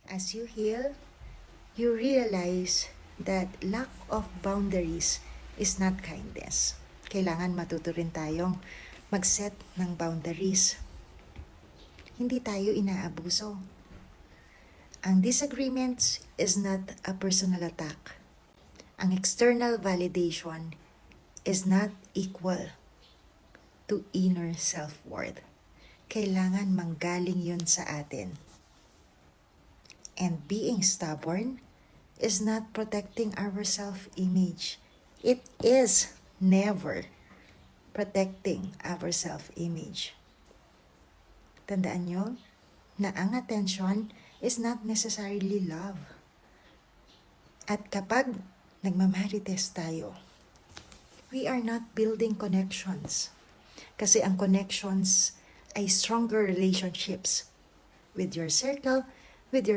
As you heal, you realize that lack of boundaries is not kindness. Kailangan matuto rin tayong mag-set ng boundaries. Hindi tayo inaabuso. Ang disagreements is not a personal attack. Ang external validation is not equal to inner self-worth. Kailangan manggaling yun sa atin. And being stubborn is not protecting our self-image. It is never protecting our self-image. Tandaan nyo na ang attention is not necessarily love. At kapag nagmamarites tayo, we are not building connections. Kasi ang connections ay stronger relationships with your circle, with your